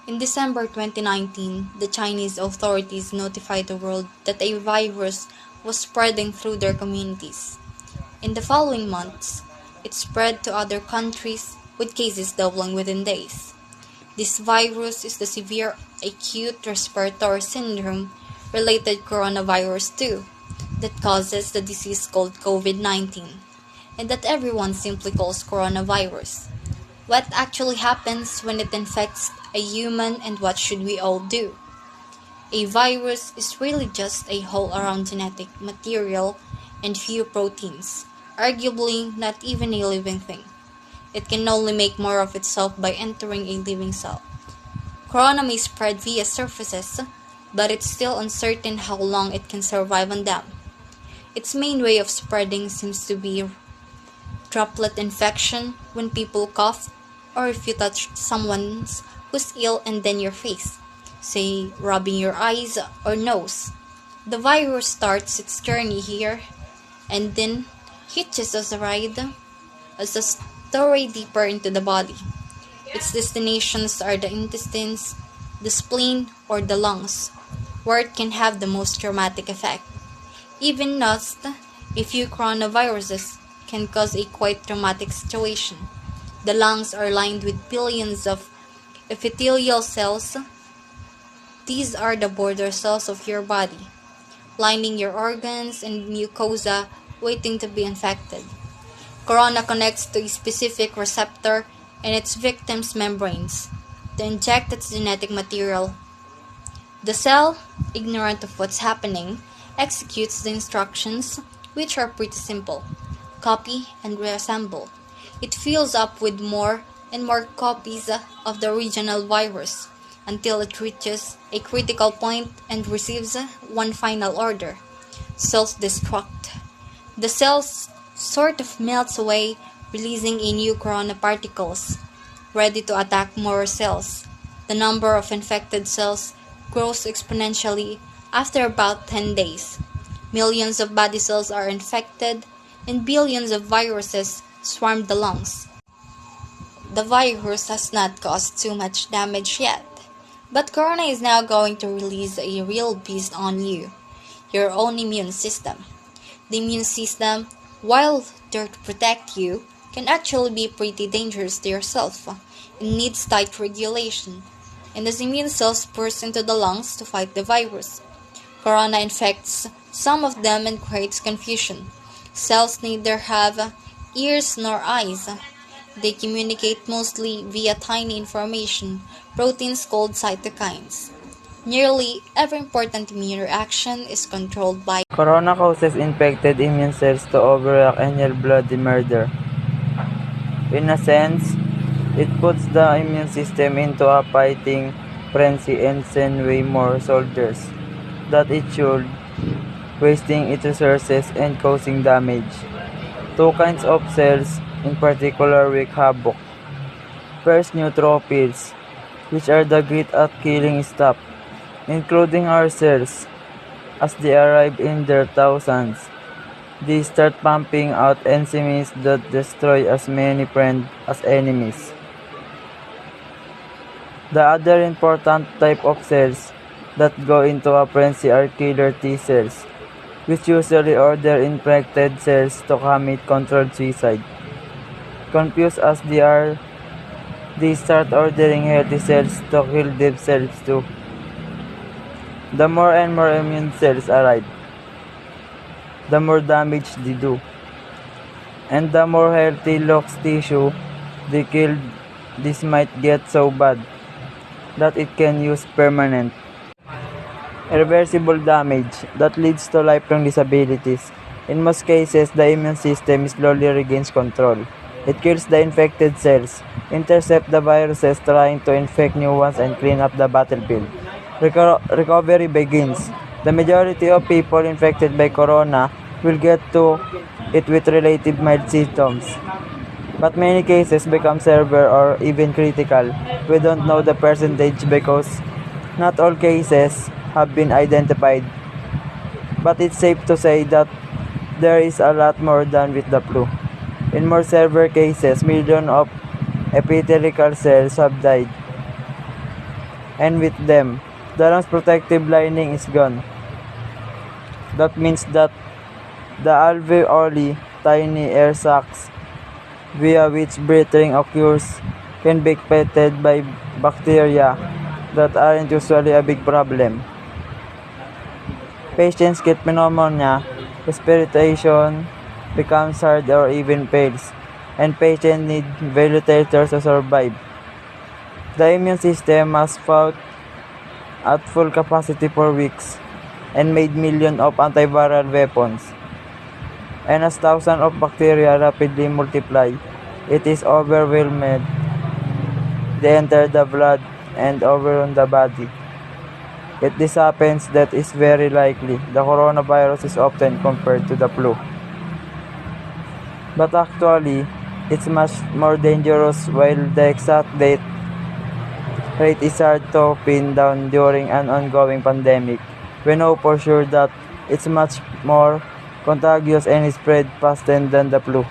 In December 2019, the Chinese authorities notified the world that a virus was spreading through their communities. In the following months, it spread to other countries, with cases doubling within days. This virus is the severe acute respiratory syndrome related coronavirus 2 that causes the disease called Covid-19 and that everyone simply calls coronavirus. What actually happens when it infects a human and what should we all do? A virus is really just a whole around genetic material and few proteins, arguably not even a living thing. It can only make more of itself by entering a living cell. Corona may spread via surfaces, but it's still uncertain how long it can survive on them. Its main way of spreading seems to be droplet infection when people cough or if you touch someone who's ill and then your face, say rubbing your eyes or nose. The virus starts its journey here and then hitches us a ride as a story deeper into the body. Its destinations are the intestines, the spleen, or the lungs, where it can have the most dramatic effect. Even just a few coronaviruses can cause a quite traumatic situation. The lungs are lined with billions of epithelial cells. These are the border cells of your body, lining your organs and mucosa waiting to be infected. Corona connects to a specific receptor in its victim's membranes to inject its genetic material. The cell, ignorant of what's happening, executes the instructions, which are pretty simple: copy and reassemble. It fills up with more and more copies of the original virus until it reaches a critical point and receives one final order: self-destruct. The cell sort of melts away, releasing a new corona particles, ready to attack more cells. The number of infected cells grows exponentially after about 10 days. Millions of body cells are infected, and billions of viruses swarm the lungs. The virus has not caused too much damage yet, but Corona is now going to release a real beast on you, your own immune system. The immune system, while there to protect you, can actually be pretty dangerous to yourself and needs tight regulation. And as immune cells burst into the lungs to fight the virus, Corona infects some of them and creates confusion. Cells neither have ears nor eyes. They communicate mostly via tiny information proteins called cytokines. Nearly every important immune reaction is controlled by Corona causes infected immune cells to overreact and yell bloody murder. In a sense, it puts the immune system into a fighting frenzy and sends way more soldiers that it should, wasting its resources and causing damage. Two kinds of cells in particular wreak havoc. First, neutrophils, which are the great at killing stuff, including our cells. As they arrive in their thousands, they start pumping out enzymes that destroy as many friends as enemies. The other important type of cells that go into a frenzy are killer T cells, which usually order infected cells to commit controlled suicide. Confused as they are, they start ordering healthy cells to kill themselves too. The more and more immune cells arrive, the more damage they do. And the more healthy looks tissue they kill, this might get so bad that it can use permanent, irreversible damage that leads to lifelong disabilities. In most cases, the immune system slowly regains control. It kills the infected cells, intercepts the viruses trying to infect new ones, and clean up the battlefield. Recovery begins. The majority of people infected by corona will get to it with relative mild symptoms, but many cases become severe or even critical. We don't know the percentage because not all cases have been identified, but it's safe to say that there is a lot more than with the flu. In more severe cases, millions of epithelial cells have died. and with them, the lung's protective lining is gone. That means that the alveoli, tiny air sacs via which breathing occurs, can be affected by bacteria that aren't usually a big problem. Patients get pneumonia, respiration becomes hard or even fails, and patients need ventilators to survive. The immune system has fought at full capacity for weeks and made millions of antiviral weapons. And as thousands of bacteria rapidly multiply, it is overwhelmed. They enter the blood and overrun the body. If this happens, that is very likely. The coronavirus is often compared to the flu. But actually, it's much more dangerous while the exact date rate is hard to pin down during an ongoing pandemic. We know for sure that it's much more contagious and spread faster than the flu.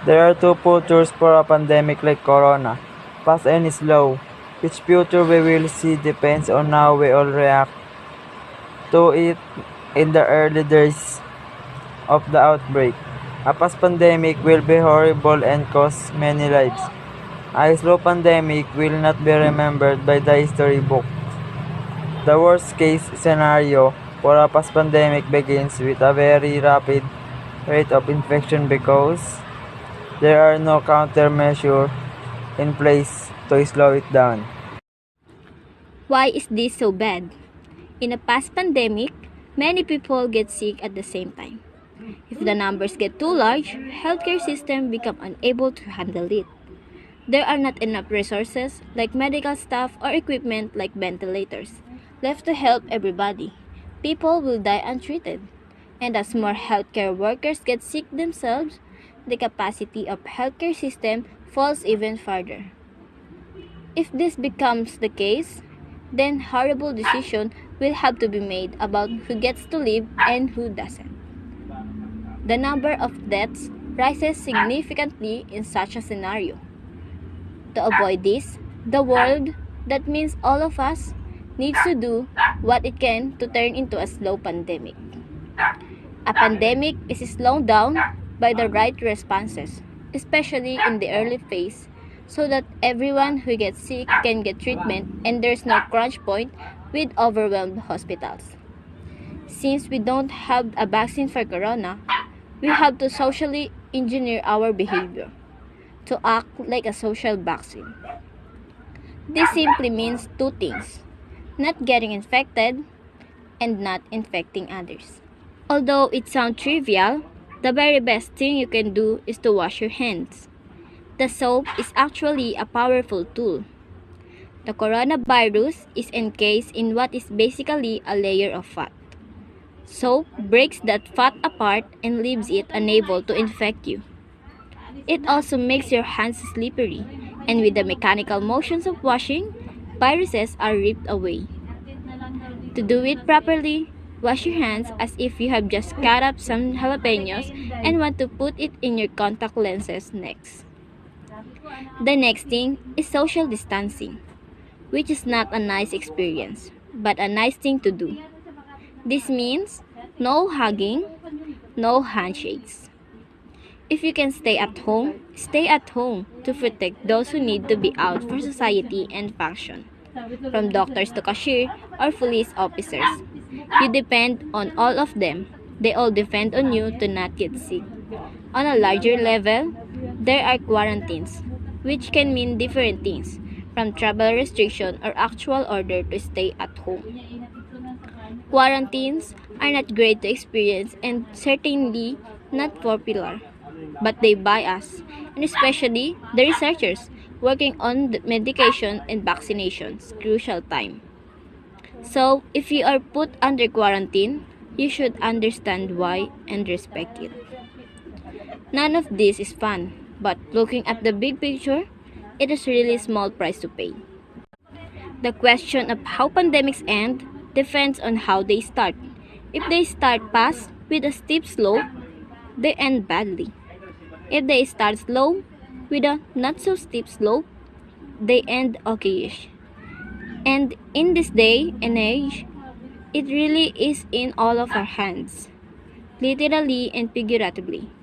There are two futures for a pandemic like corona, fast and slow. Which future we will see depends on how we all react to it in the early days of the outbreak. A past pandemic will be horrible and cost many lives. A slow pandemic will not be remembered by the history book. The worst case scenario for a past pandemic begins with a very rapid rate of infection because there are no countermeasures in place to slow it down. Why is this so bad? In a past pandemic, many people get sick at the same time. If the numbers get too large, healthcare systems become unable to handle it. There are not enough resources like medical staff or equipment like ventilators left to help everybody. People will die untreated. And as more healthcare workers get sick themselves, the capacity of healthcare system falls even further. If this becomes the case, then horrible decision will have to be made about who gets to live and who doesn't. The number of deaths rises significantly in such a scenario. To avoid this, the world, that means all of us, needs to do what it can to turn into a slow pandemic. A pandemic is slowed down by the right responses, especially in the early phase, so that everyone who gets sick can get treatment and there's no crunch point with overwhelmed hospitals. Since we don't have a vaccine for corona, we have to socially engineer our behavior to act like a social vaccine. This simply means two things: not getting infected and not infecting others. Although it sounds trivial, the very best thing you can do is to wash your hands. The soap is actually a powerful tool. The coronavirus is encased in what is basically a layer of fat. Soap breaks that fat apart and leaves it unable to infect you. It also makes your hands slippery, and with the mechanical motions of washing, viruses are ripped away. To do it properly, wash your hands as if you have just cut up some jalapenos and want to put it in your contact lenses next. The next thing is social distancing, which is not a nice experience, but a nice thing to do. This means no hugging, no handshakes. If you can stay at home to protect those who need to be out for society and function, from doctors to cashier or police officers. You depend on all of them. They all depend on you to not get sick. On a larger level, there are quarantines, which can mean different things, from travel restriction or actual order to stay at home. Quarantines are not great to experience and certainly not popular, but they buy us, and especially the researchers working on the medication and vaccinations, crucial time. So, if you are put under quarantine, you should understand why and respect it. None of this is fun, but looking at the big picture, it is really small price to pay. The question of how pandemics end depends on how they start. If they start fast with a steep slope, they end badly. If they start slow with a not so steep slope, they end okayish. And in this day and age, it really is in all of our hands, literally and figuratively.